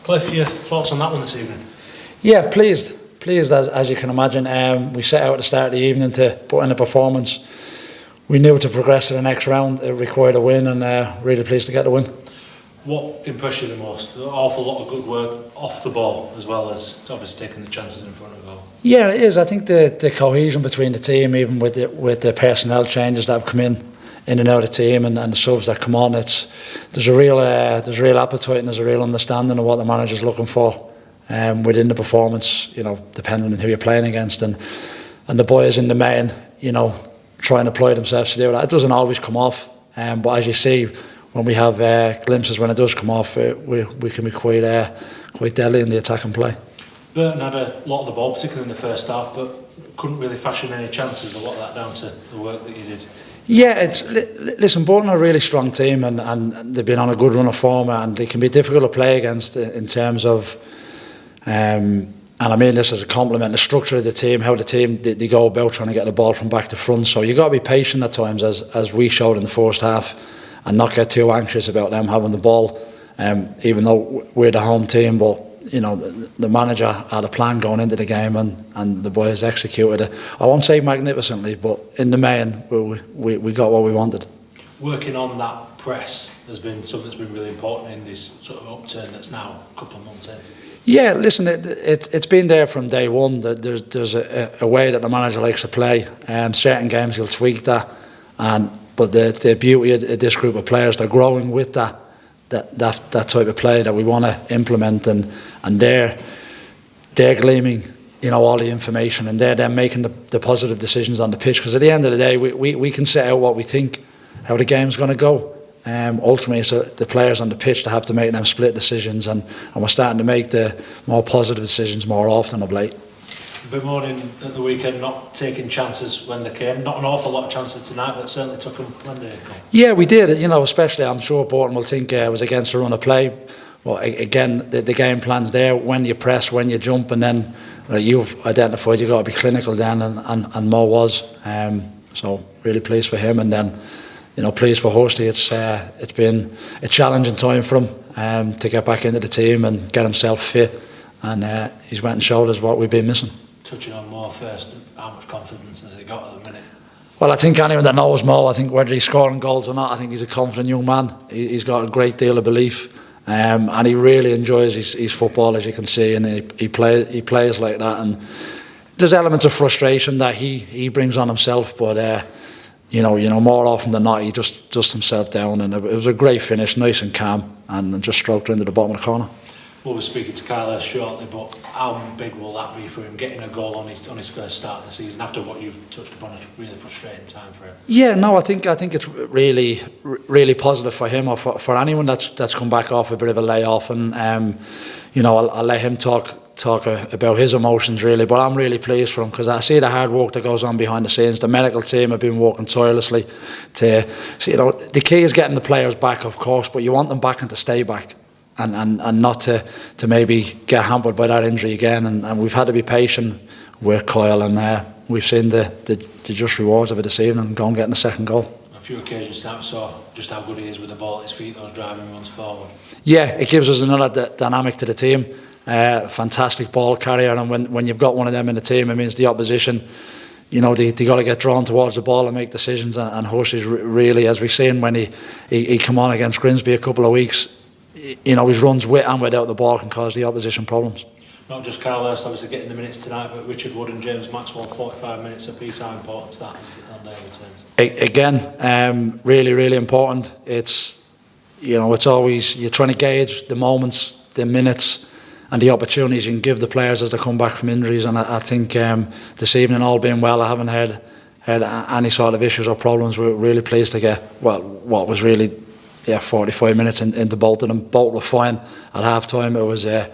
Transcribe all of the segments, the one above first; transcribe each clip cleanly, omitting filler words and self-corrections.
Cliff, your thoughts on that one this evening? Yeah, pleased as you can imagine. We set out at the start of the evening to put in a performance. We knew to progress to the next round it required a win, and really pleased to get the win. What impressed you the most? An awful lot of good work off the ball, as well as obviously taking the chances in front of goal. Yeah, it is. I think the cohesion between the team, even with the personnel changes that have come in and out of the team, and the subs that come on, there's a real appetite and there's a real understanding of what the manager's looking for within the performance. Depending on who you're playing against, and the boys in the main, try and apply themselves to do that. It doesn't always come off, but as you see, when we have glimpses when it does come off, we can be quite deadly in the attacking play. Byrne had a lot of the ball, particularly in the first half, but couldn't really fashion any chances. A lot of that down to the work that you did. Yeah, listen, Byrne are a really strong team, and they've been on a good run of form, and they can be difficult to play against in terms of, and I mean this as a compliment, the structure of the team, how the team they go about trying to get the ball from back to front. So you've got to be patient at times, as we showed in the first half, and not get too anxious about them having the ball, even though we're the home team. But the manager had a plan going into the game, and the boys executed it. I won't say magnificently, but in the main, we got what we wanted. Working on that press has been something that's been really important in this sort of upturn that's now a couple of months in. Yeah, listen, it's been there from day one. There's a way that the manager likes to play. Certain games he'll tweak that, but the beauty of this group of players, they're growing with that type of play that we want to implement, and they're gleaming, all the information, and they're making the positive decisions on the pitch. Because at the end of the day, we can set out what we think, how the game's going to go. Ultimately, it's the players on the pitch that have to make them split decisions, and we're starting to make the more positive decisions more often of late. Byrne at the weekend not taking chances when they came. Not an awful lot of chances tonight, but certainly took them when they come. Yeah, we did. Especially I'm sure Burton will think it was against the run of play. Well, again, the game plan's there. When you press, when you jump, and then you've identified you've got to be clinical then, and Mo was. So really pleased for him, and then pleased for Hosty. It's been a challenging time for him to get back into the team and get himself fit, and he's went and showed us what we've been missing. Touching on Mo first, how much confidence has he got at the minute? Well, I think anyone that knows Mo, I think whether he's scoring goals or not, I think he's a confident young man. He's got a great deal of belief, and he really enjoys his football, as you can see, and he plays like that. And there's elements of frustration that he brings on himself, but more often than not, he just dusts himself down, and it was a great finish, nice and calm, and just stroked into the bottom of the corner. We'll be speaking to Kyle shortly, but how big will that be for him, getting a goal on his first start of the season after what you've touched upon is a really frustrating time for him? Yeah, no, I think it's really positive for him, or for anyone that's come back off a bit of a layoff, and I'll let him talk about his emotions really, but I'm really pleased for him because I see the hard work that goes on behind the scenes. The medical team have been working tirelessly the key is getting the players back, of course, but you want them back and to stay back. And not to maybe get hampered by that injury again, and we've had to be patient with Kyle, and we've seen the just rewards of it this evening, go and getting the second goal. A few occasions now saw just how good he is with the ball at his feet, those driving runs forward. Yeah, it gives us another dynamic to the team. Fantastic ball carrier, and when you've got one of them in the team, it means the opposition, they got to get drawn towards the ball and make decisions, and Hush is really, as we've seen when he come on against Grimsby a couple of weeks, his runs with and without the ball can cause the opposition problems. Not just Carl Hurst obviously getting the minutes tonight, but Richard Wood and James Maxwell 45 minutes apiece. How important that is on their returns? Again, really, really important. It's it's always you're trying to gauge the moments, the minutes, and the opportunities you can give the players as they come back from injuries. And I think this evening, all being well, I haven't heard any sort of issues or problems. We're really pleased to get what was really 45 minutes into both of them. Both were fine at half time. It was a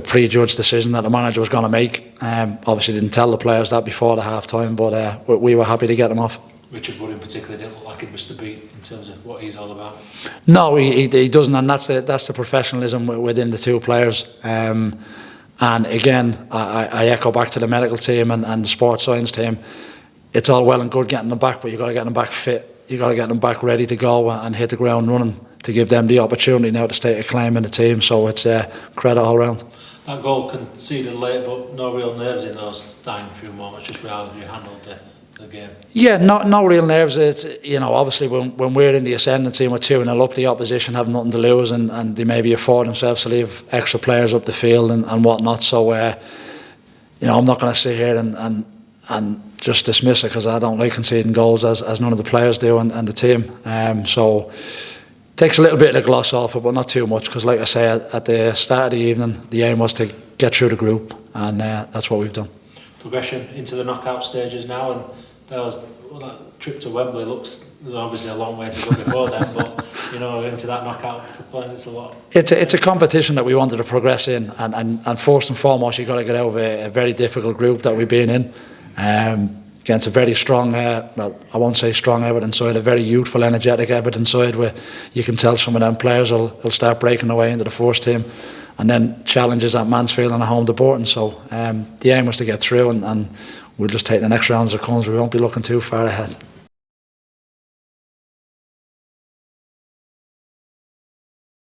prejudged decision that the manager was going to make. Obviously didn't tell the players that before the half time, but we were happy to get them off. Richard Wood in particular didn't look like he missed the beat in terms of what he's all about. No, he doesn't, and that's the professionalism within the two players. And again, I echo back to the medical team and the sports science team. It's all well and good getting them back, but you've got to get them back fit. You've got to get them back ready to go and hit the ground running. to give them the opportunity now to stake a claim in the team. So it's credit all round. That goal conceded late, but no real nerves in those dying few moments, just how you handled the game. Yeah, no real nerves. It's, obviously when we're in the ascendancy and we're 2-0 up, the opposition have nothing to lose, and they maybe afford themselves to leave extra players up the field and whatnot. So, I'm not going to sit here and just dismiss it, because I don't like conceding goals, as none of the players do and the team. So takes a little bit of the gloss off it, but not too much, because like I say, at the start of the evening, the aim was to get through the group, and that's what we've done. Progression into the knockout stages now, and that trip to Wembley looks obviously a long way to go before then, but into that knockout playing, it's a lot. It's a competition that we wanted to progress in, and first and foremost, you've got to get out of a very difficult group that we've been in. Against a very strong, I won't say strong Everton side, a very youthful, energetic Everton side, where you can tell some of them players will start breaking away into the first team, and then challenges at Mansfield and at home to Burton. So the aim was to get through, and we'll just take the next round as it comes. We won't be looking too far ahead.